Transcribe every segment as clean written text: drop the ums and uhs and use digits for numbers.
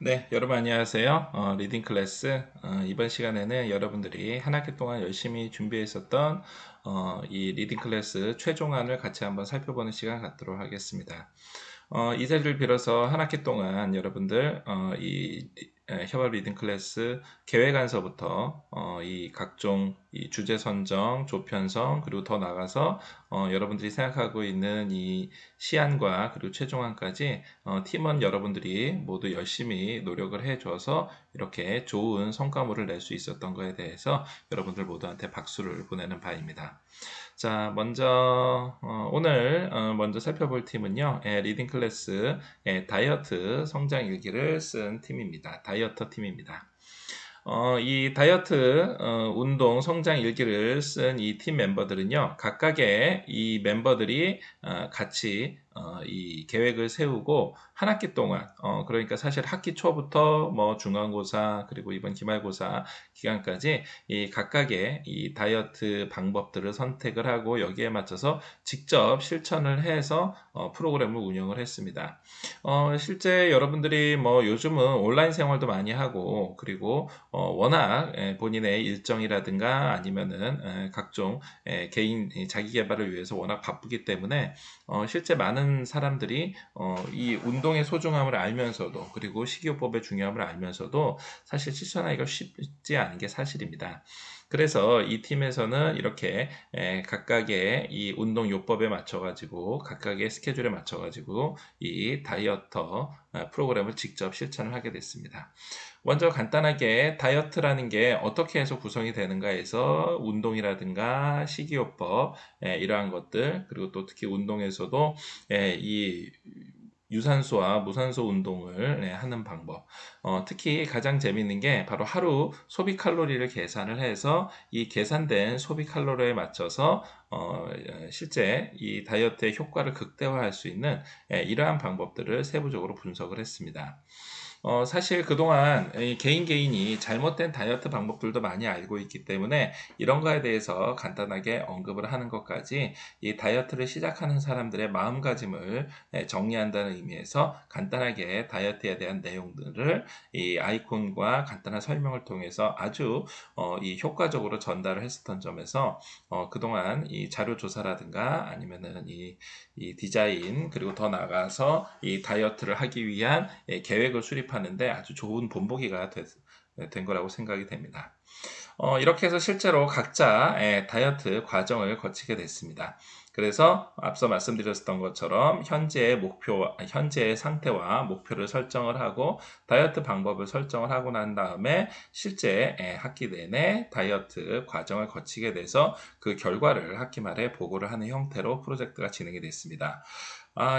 네, 여러분 안녕하세요. 리딩 클래스. 이번 시간에는 여러분들이 한 학기 동안 열심히 준비했었던 이 리딩 클래스 최종안을 같이 한번 살펴보는 시간 갖도록 하겠습니다. 이 자리를 빌어서 한 학기 동안 여러분들 협업 리딩 클래스 계획안서부터 이 각종 이 주제 선정, 조편성, 그리고 더 나아가서 여러분들이 생각하고 있는 이 시안과 그리고 최종안까지 팀원 여러분들이 모두 열심히 노력을 해줘서 이렇게 좋은 성과물을 낼 수 있었던 것에 대해서 여러분들 모두한테 박수를 보내는 바입니다. 자, 오늘 먼저 살펴볼 팀은요, 리딩 클래스 다이어트 성장 일기를 쓴 팀입니다. 다이어터 팀입니다. 이 다이어트 운동 성장 일기를 쓴 이 팀 멤버들은요, 각각의 이 멤버들이 같이 이 계획을 세우고 한 학기 동안, 그러니까 사실 학기 초부터 뭐 중간고사 그리고 이번 기말고사 기간까지 이 각각의 이 다이어트 방법들을 선택을 하고 여기에 맞춰서 직접 실천을 해서 프로그램을 운영을 했습니다. 실제 여러분들이 뭐 요즘은 온라인 생활도 많이 하고 그리고 워낙 본인의 일정이라든가 아니면은 각종 개인 자기 개발을 위해서 워낙 바쁘기 때문에 실제 많은 사람들이 이 운동의 소중함을 알면서도 그리고 식이요법의 중요함을 알면서도 사실 실천하기가 쉽지 않은 게 사실입니다. 그래서 이 팀에서는 이렇게 각각의 이 운동 요법에 맞춰가지고 각각의 스케줄에 맞춰가지고 이 다이어터 프로그램을 직접 실천을 하게 됐습니다. 먼저 간단하게 다이어트라는 게 어떻게 해서 구성이 되는가 해서 운동이라든가 식이요법 이러한 것들 그리고 또 특히 운동에서도 이 유산소와 무산소 운동을 하는 방법. 특히 가장 재미있는 게 바로 하루 소비 칼로리를 계산을 해서 이 계산된 소비 칼로리에 맞춰서 실제 이 다이어트의 효과를 극대화할 수 있는 이러한 방법들을 세부적으로 분석을 했습니다. 사실 그동안 이 개인이 잘못된 다이어트 방법들도 많이 알고 있기 때문에 이런 거에 대해서 간단하게 언급을 하는 것까지 이 다이어트를 시작하는 사람들의 마음가짐을 정리한다는 의미에서 간단하게 다이어트에 대한 내용들을 이 아이콘과 간단한 설명을 통해서 아주 이 효과적으로 전달을 했었던 점에서 그동안 이 자료 조사라든가 아니면은 이 디자인 그리고 더 나아가서 이 다이어트를 하기 위한 계획을 수립하는데 아주 좋은 본보기가 된 거라고 생각이 됩니다. 이렇게 해서 실제로 각자 다이어트 과정을 거치게 됐습니다. 그래서 앞서 말씀드렸던 것처럼 현재의 상태와 목표를 설정을 하고 다이어트 방법을 설정을 하고 난 다음에 실제 학기 내내 다이어트 과정을 거치게 돼서 그 결과를 학기 말에 보고를 하는 형태로 프로젝트가 진행이 됐습니다.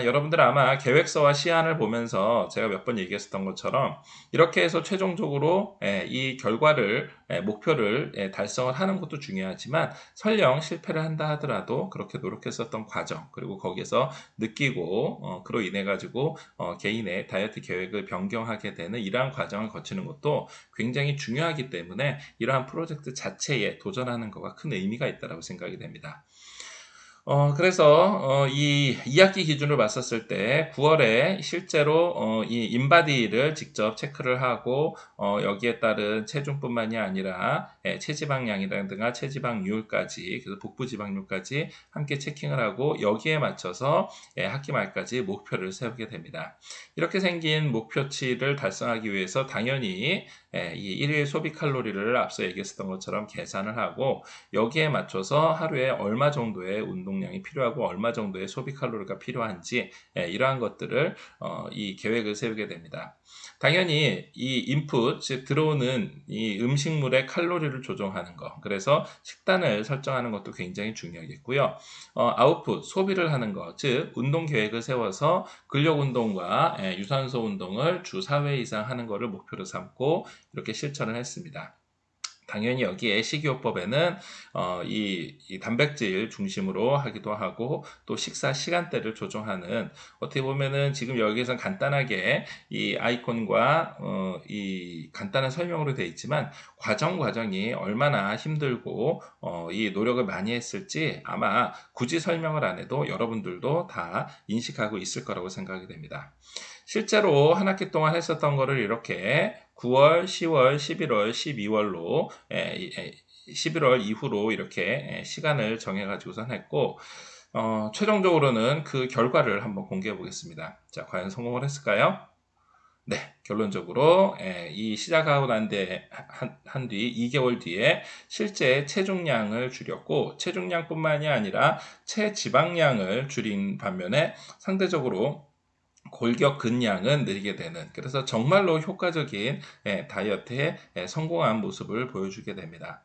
여러분들 아마 계획서와 시안을 보면서 제가 몇 번 얘기했었던 것처럼 이렇게 해서 최종적으로 이 결과를 목표를 달성을 하는 것도 중요하지만 설령 실패를 한다 하더라도 그렇게 노력했었던 과정 그리고 거기서 느끼고 그로 인해 가지고 개인의 다이어트 계획을 변경하게 되는 이러한 과정을 거치는 것도 굉장히 중요하기 때문에 이러한 프로젝트 자체에 도전하는 것과 큰 의미가 있다고 생각이 됩니다. 그래서 이 2학기 기준으로 봤었을 때 9월에 실제로 이 인바디를 직접 체크를 하고 여기에 따른 체중뿐만이 아니라 체지방량이라든가 체지방률까지 그래서 복부지방률까지 함께 체킹을 하고 여기에 맞춰서 학기 말까지 목표를 세우게 됩니다. 이렇게 생긴 목표치를 달성하기 위해서 당연히 이 일일 소비 칼로리를 앞서 얘기했었던 것처럼 계산을 하고 여기에 맞춰서 하루에 얼마 정도의 운동량이 필요하고 얼마 정도의 소비 칼로리가 필요한지 이러한 것들을 이 계획을 세우게 됩니다. 당연히 이 인풋, 즉 들어오는 이 음식물의 칼로리를 조정하는 것, 그래서 식단을 설정하는 것도 굉장히 중요하겠고요. 아웃풋, 소비를 하는 것, 즉 운동 계획을 세워서 근력 운동과 유산소 운동을 주 4회 이상 하는 것을 목표로 삼고 이렇게 실천을 했습니다. 당연히 여기에 식이요법에는 이 단백질 중심으로 하기도 하고 또 식사 시간대를 조정하는 어떻게 보면은 지금 여기에서 간단하게 이 아이콘과 이 간단한 설명으로 되어 있지만 과정이 얼마나 힘들고 이 노력을 많이 했을지 아마 굳이 설명을 안 해도 여러분들도 다 인식하고 있을 거라고 생각이 됩니다. 실제로 한 학기 동안 했었던 거를 이렇게 9월, 10월, 11월, 12월로 11월 이후로 이렇게 시간을 정해가지고선 했고 최종적으로는 그 결과를 한번 공개해 보겠습니다. 자, 과연 성공을 했을까요? 네, 결론적으로 이 시작하고 한 뒤 2개월 뒤에 실제 체중량을 줄였고 체중량뿐만이 아니라 체지방량을 줄인 반면에 상대적으로 골격 근량은 늘게 되는 그래서 정말로 효과적인 다이어트에 성공한 모습을 보여주게 됩니다.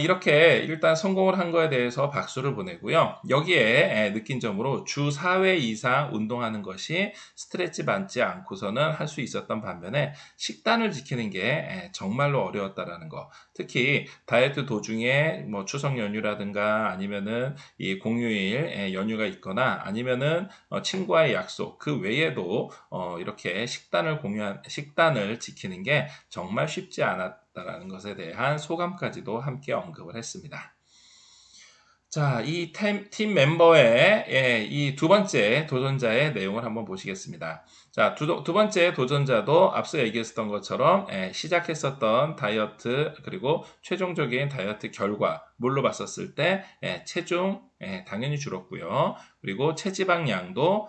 이렇게 일단 성공을 한 거에 대해서 박수를 보내고요. 여기에 느낀 점으로 주 4회 이상 운동하는 것이 스트레치 받지 않고서는 할 수 있었던 반면에 식단을 지키는 게 정말로 어려웠다라는 거. 특히 다이어트 도중에 뭐 추석 연휴라든가 아니면은 이 공휴일 연휴가 있거나 아니면은 친구와의 약속 그 외에도 이렇게 식단을 지키는 게 정말 쉽지 않았다라는 것에 대한 소감까지도 함께 언급을 했습니다. 자, 이 팀 멤버의 이 두 번째 도전자의 내용을 한번 보시겠습니다. 자, 두 번째 도전자도 앞서 얘기했었던 것처럼 시작했었던 다이어트 그리고 최종적인 다이어트 결과물로 봤었을 때 체중 당연히 줄었고요. 그리고 체지방량도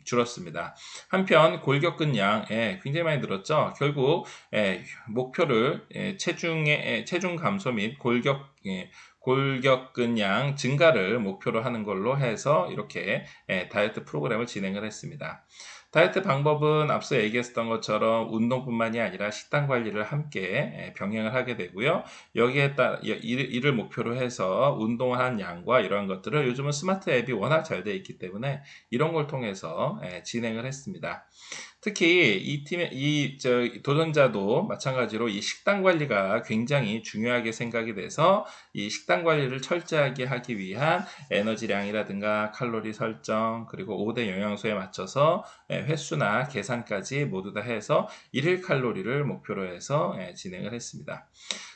줄었습니다. 한편 골격근량 굉장히 많이 늘었죠. 결국 목표를 체중 감소 및 골격근량 증가를 목표로 하는 걸로 해서 이렇게 다이어트 프로그램을 진행을 했습니다. 다이어트 방법은 앞서 얘기했었던 것처럼 운동뿐만이 아니라 식단 관리를 함께 병행을 하게 되고요. 여기에 따라 이를 목표로 해서 운동한 양과 이러한 것들을 요즘은 스마트 앱이 워낙 잘 되어 있기 때문에 이런 걸 통해서 진행을 했습니다. 특히 도전자도 마찬가지로 이 식단 관리가 굉장히 중요하게 생각이 돼서 이 식단 관리를 철저하게 하기 위한 에너지량이라든가 칼로리 설정 그리고 5대 영양소에 맞춰서 횟수나 계산까지 모두 다 해서 1일 칼로리를 목표로 해서 진행을 했습니다.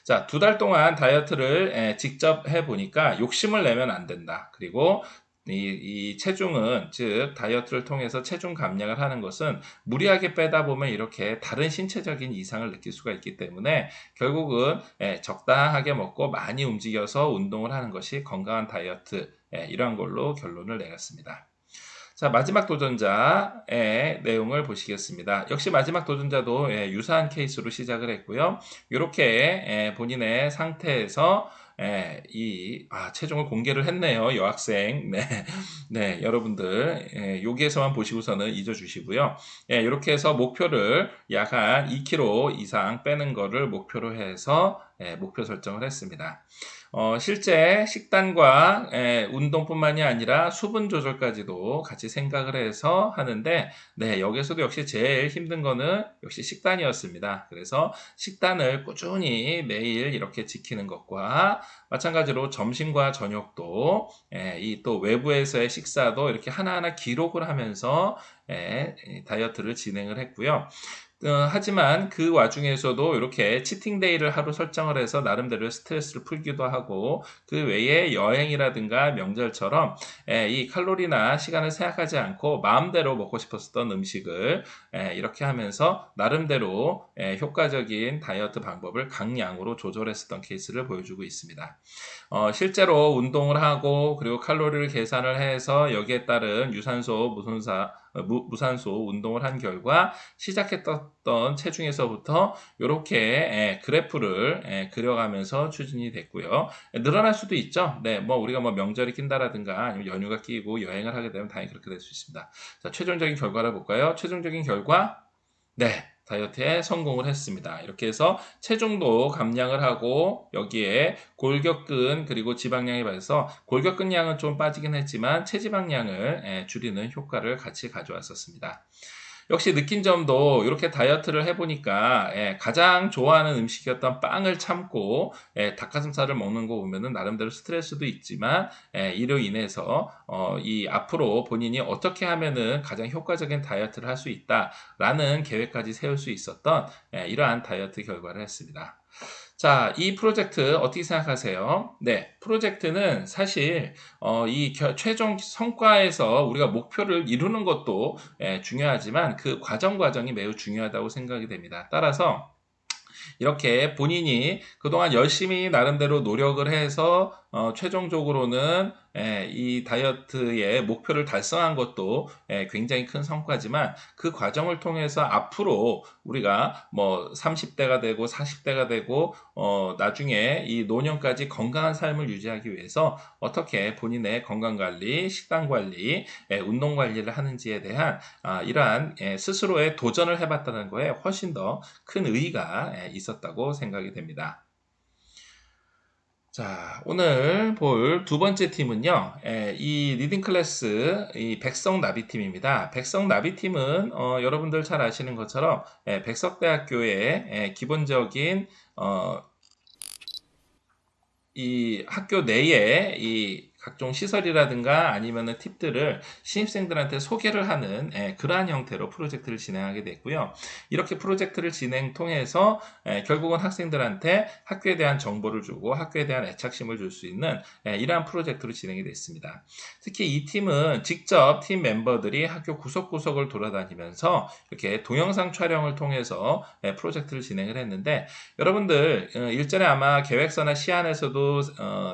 자, 2달 동안 다이어트를 직접 해보니까 욕심을 내면 안 된다. 그리고 이 체중은 즉 다이어트를 통해서 체중 감량을 하는 것은 무리하게 빼다 보면 이렇게 다른 신체적인 이상을 느낄 수가 있기 때문에 결국은 적당하게 먹고 많이 움직여서 운동을 하는 것이 건강한 다이어트 이러한 걸로 결론을 내렸습니다. 자, 마지막 도전자의 내용을 보시겠습니다. 역시 마지막 도전자도 유사한 케이스로 시작을 했고요. 이렇게 본인의 상태에서 체중을 공개를 했네요. 여학생. 네. 네, 여러분들, 여기에서만 보시고서는 잊어주시고요. 이렇게 해서 목표를 약 한 2kg 이상 빼는 거를 목표로 해서 목표 설정을 했습니다. 실제 식단과 운동뿐만이 아니라 수분 조절까지도 같이 생각을 해서 하는데, 네, 여기서도 역시 제일 힘든 거는 역시 식단이었습니다. 그래서 식단을 꾸준히 매일 이렇게 지키는 것과 마찬가지로 점심과 저녁도 이 또 외부에서의 식사도 이렇게 하나하나 기록을 하면서 다이어트를 진행을 했고요. 하지만 그 와중에서도 이렇게 치팅데이를 하루 설정을 해서 나름대로 스트레스를 풀기도 하고 그 외에 여행이라든가 명절처럼 이 칼로리나 시간을 생각하지 않고 마음대로 먹고 싶었던 음식을 이렇게 하면서 나름대로 효과적인 다이어트 방법을 강량으로 조절했었던 케이스를 보여주고 있습니다. 실제로 운동을 하고 그리고 칼로리를 계산을 해서 여기에 따른 무산소 운동을 한 결과 시작했던 체중에서부터 이렇게 그래프를 그려가면서 추진이 됐고요. 늘어날 수도 있죠. 네, 뭐 우리가 뭐 명절이 낀다라든가 아니면 연휴가 끼고 여행을 하게 되면 당연히 그렇게 될 수 있습니다. 자, 최종적인 결과를 볼까요? 최종적인 결과, 네, 다이어트에 성공을 했습니다. 이렇게 해서 체중도 감량을 하고 여기에 골격근 그리고 지방량에 비해서 골격근량은 좀 빠지긴 했지만 체지방량을 줄이는 효과를 같이 가져왔었습니다. 역시 느낀 점도 이렇게 다이어트를 해보니까 가장 좋아하는 음식이었던 빵을 참고 닭가슴살을 먹는 거 보면은 나름대로 스트레스도 있지만 이로 인해서 이 앞으로 본인이 어떻게 하면은 가장 효과적인 다이어트를 할 수 있다라는 계획까지 세울 수 있었던 이러한 다이어트 결과를 했습니다. 자, 이 프로젝트 어떻게 생각하세요? 네, 프로젝트는 사실 이 최종 성과에서 우리가 목표를 이루는 것도 중요하지만 그 과정이 매우 중요하다고 생각이 됩니다. 따라서 이렇게 본인이 그동안 열심히 나름대로 노력을 해서 최종적으로는 이 다이어트의 목표를 달성한 것도 굉장히 큰 성과지만 그 과정을 통해서 앞으로 우리가 뭐 30대가 되고 40대가 되고 나중에 이 노년까지 건강한 삶을 유지하기 위해서 어떻게 본인의 건강관리, 식단관리, 운동관리를 하는지에 대한 이러한 스스로의 도전을 해봤다는 거에 훨씬 더 큰 의의가 있었다고 생각이 됩니다. 자, 오늘 볼 두 번째 팀은요, 이 리딩 클래스, 이 백석나비팀입니다. 백석나비팀은, 여러분들 잘 아시는 것처럼, 백석대학교의 기본적인, 이 학교 내에 이 각종 시설이라든가 아니면은 팁들을 신입생들한테 소개를 하는 그러한 형태로 프로젝트를 진행하게 됐고요. 이렇게 프로젝트를 진행 통해서 결국은 학생들한테 학교에 대한 정보를 주고 학교에 대한 애착심을 줄 수 있는 이러한 프로젝트로 진행이 됐습니다. 특히 이 팀은 직접 팀 멤버들이 학교 구석구석을 돌아다니면서 이렇게 동영상 촬영을 통해서 프로젝트를 진행을 했는데 여러분들 일전에 아마 계획서나 시안에서도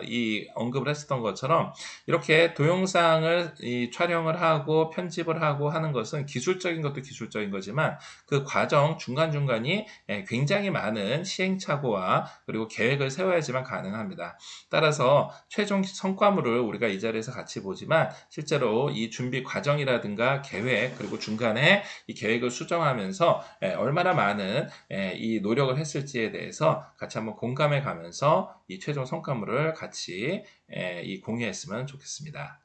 이 언급을 했었던 것처럼 이렇게 동영상을 촬영을 하고 편집을 하고 하는 것은 기술적인 것도 기술적인 거지만 그 과정 중간중간이 굉장히 많은 시행착오와 그리고 계획을 세워야지만 가능합니다. 따라서 최종 성과물을 우리가 이 자리에서 같이 보지만 실제로 이 준비 과정이라든가 계획 그리고 중간에 이 계획을 수정하면서 얼마나 많은 이 노력을 했을지에 대해서 같이 한번 공감해 가면서 이 최종 성과물을 같이 이 공유했으면 좋겠습니다.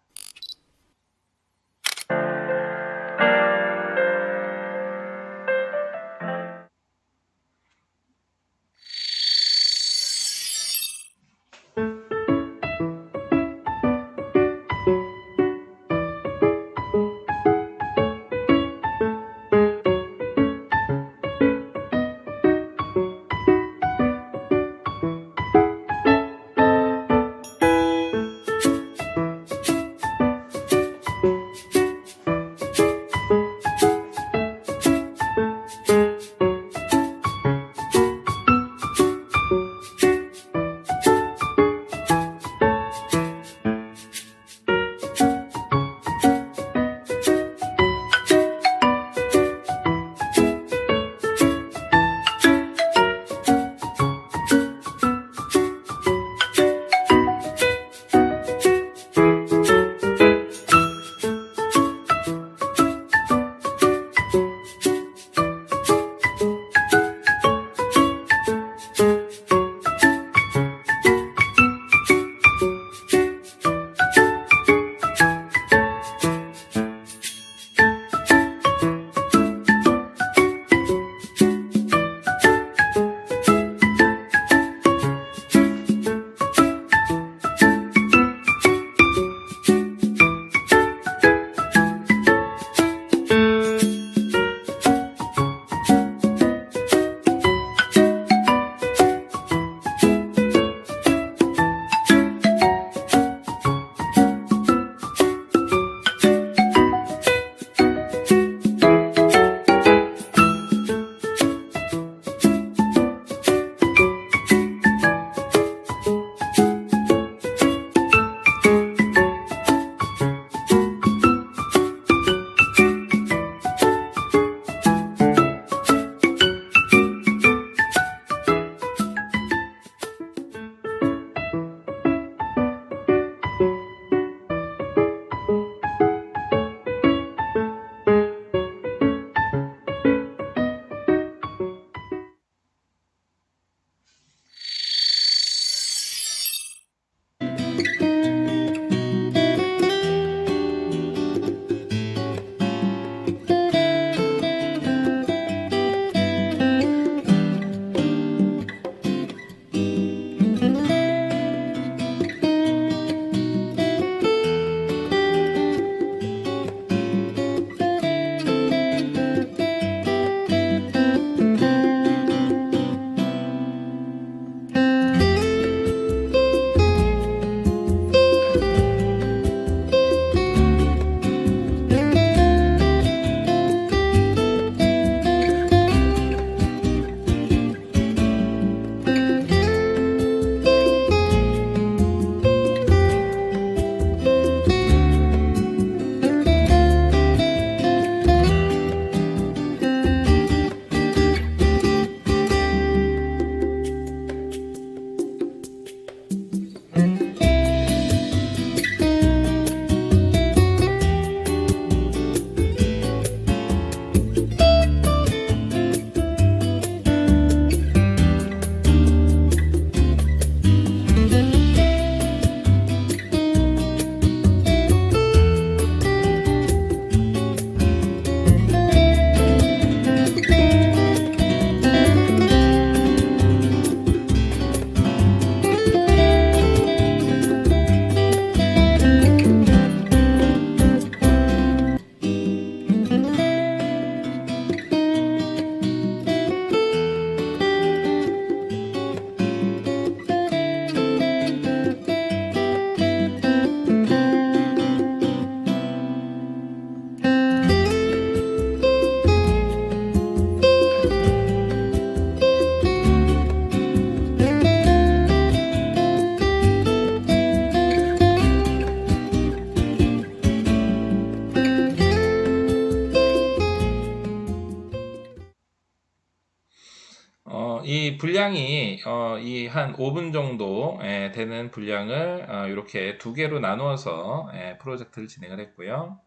이 분량이 이 한 5분 정도 되는 분량을 이렇게 두 개로 나누어서 프로젝트를 진행을 했고요.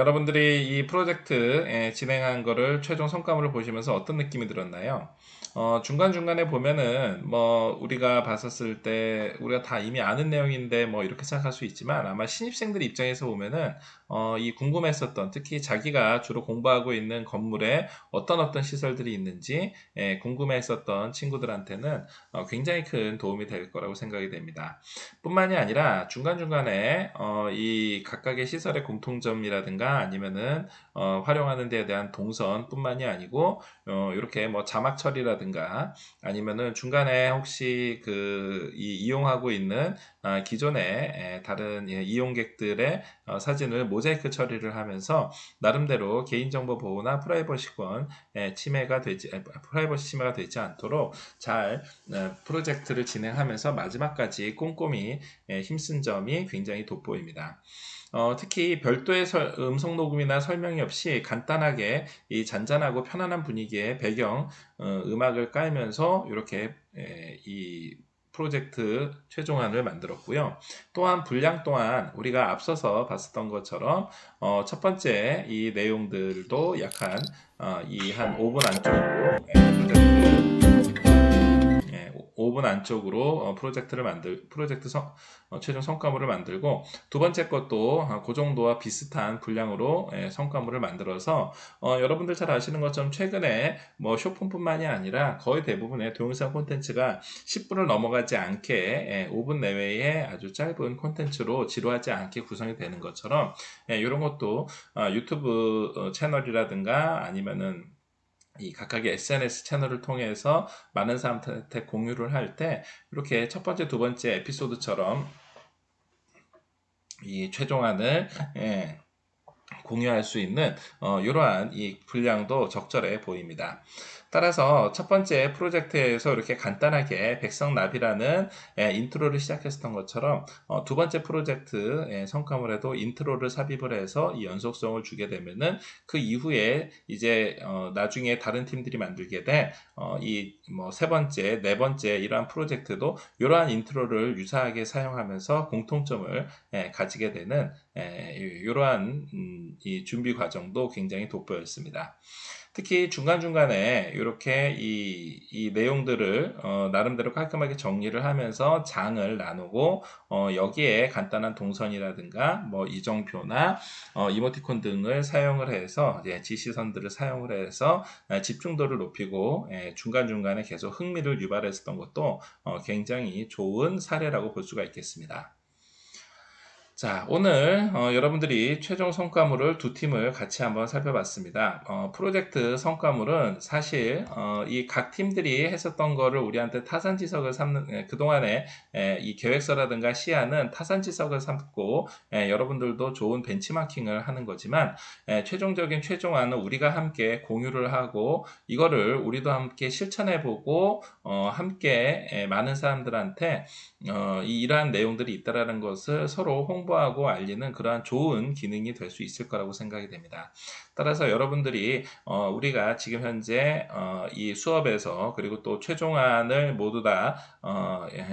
여러분들이 이 프로젝트 진행한 거를 최종 성과물을 보시면서 어떤 느낌이 들었나요? 중간중간에 보면은 뭐 우리가 봤었을 때 우리가 다 이미 아는 내용인데 뭐 이렇게 생각할 수 있지만 아마 신입생들 입장에서 보면은 이 궁금했었던 특히 자기가 주로 공부하고 있는 건물에 어떤 시설들이 있는지 궁금했었던 친구들한테는 굉장히 큰 도움이 될 거라고 생각이 됩니다. 뿐만이 아니라 중간중간에 이 각각의 시설의 공통점이라든가 아니면은 활용하는 데에 대한 동선뿐만이 아니고 이렇게 뭐 자막 처리라든가 아니면은 중간에 혹시 이용하고 있는 기존의 다른 이용객들의 사진을 모자이크 처리를 하면서 나름대로 개인정보 보호나 프라이버시 침해가 되지 않도록 잘 프로젝트를 진행하면서 마지막까지 꼼꼼히 힘쓴 점이 굉장히 돋보입니다. 특히 별도의 음성 녹음이나 설명이 없이 간단하게 이 잔잔하고 편안한 분위기의 배경 음악을 깔면서 이렇게 이 프로젝트 최종안을 만들었고요. 또한 분량 또한 우리가 앞서서 봤었던 것처럼 첫 번째 이 내용들도 약 한 5분 안쪽으로 예, 5분 안쪽으로 최종 성과물을 만들고 두 번째 것도 그 정도와 비슷한 분량으로 성과물을 만들어서 여러분들 잘 아시는 것처럼 최근에 뭐 쇼폼뿐만이 아니라 거의 대부분의 동영상 콘텐츠가 10분을 넘어가지 않게 5분 내외의 아주 짧은 콘텐츠로 지루하지 않게 구성이 되는 것처럼 이런 것도 유튜브 채널이라든가 아니면은 이 각각의 SNS 채널을 통해서 많은 사람들한테 공유를 할 때 이렇게 첫 번째, 두 번째 에피소드처럼 이 최종안을 공유할 수 있는 이러한 이 분량도 적절해 보입니다. 따라서 첫 번째 프로젝트에서 이렇게 간단하게 백성나비라는 인트로를 시작했던 것처럼 두 번째 프로젝트 성과물에도 인트로를 삽입을 해서 이 연속성을 주게 되면은 그 이후에 이제 나중에 다른 팀들이 만들게 된 이 뭐 세 번째, 네 번째 이러한 프로젝트도 이러한 인트로를 유사하게 사용하면서 공통점을 가지게 되는 이러한 이 준비 과정도 굉장히 돋보였습니다. 특히 중간중간에 이렇게 이 내용들을 나름대로 깔끔하게 정리를 하면서 장을 나누고 여기에 간단한 동선이라든가 뭐 이정표나 이모티콘 등을 사용을 해서 지시선들을 사용을 해서 집중도를 높이고 중간중간에 계속 흥미를 유발했었던 것도 굉장히 좋은 사례라고 볼 수가 있겠습니다. 자, 오늘 여러분들이 최종 성과물을 두 팀을 같이 한번 살펴봤습니다. 프로젝트 성과물은 사실 이 각 팀들이 했었던 거를 우리한테 타산지석을 삼는 그동안에 이 계획서라든가 시안은 타산지석을 삼고 여러분들도 좋은 벤치마킹을 하는 거지만 최종적인 최종안은 우리가 함께 공유를 하고 이거를 우리도 함께 실천해보고 함께 많은 사람들한테 이러한 내용들이 있다라는 것을 서로 홍보하고 알리는 그러한 좋은 기능이 될 수 있을 거라고 생각이 됩니다. 따라서 여러분들이 우리가 지금 현재 이 수업에서 그리고 또 최종안을 모두 다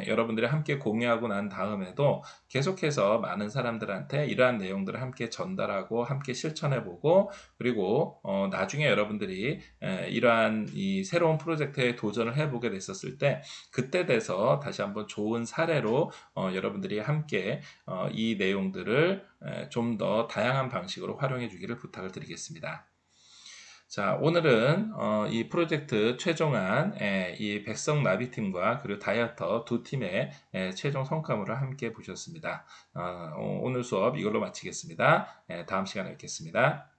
여러분들이 함께 공유하고 난 다음에도 계속해서 많은 사람들한테 이러한 내용들을 함께 전달하고 함께 실천해보고 그리고 나중에 여러분들이 이러한 이 새로운 프로젝트에 도전을 해보게 됐었을 때 그때 돼서 다시 한번 좋은 사례로 여러분들이 함께 이 내용들을 좀 더 다양한 방식으로 활용해 주기를 부탁을 드리겠습니다. 자, 오늘은 이 프로젝트 최종안 이 백성 나비팀과 그리고 다이어터 두 팀의 최종 성과물을 함께 보셨습니다. 오늘 수업 이걸로 마치겠습니다. 다음 시간에 뵙겠습니다.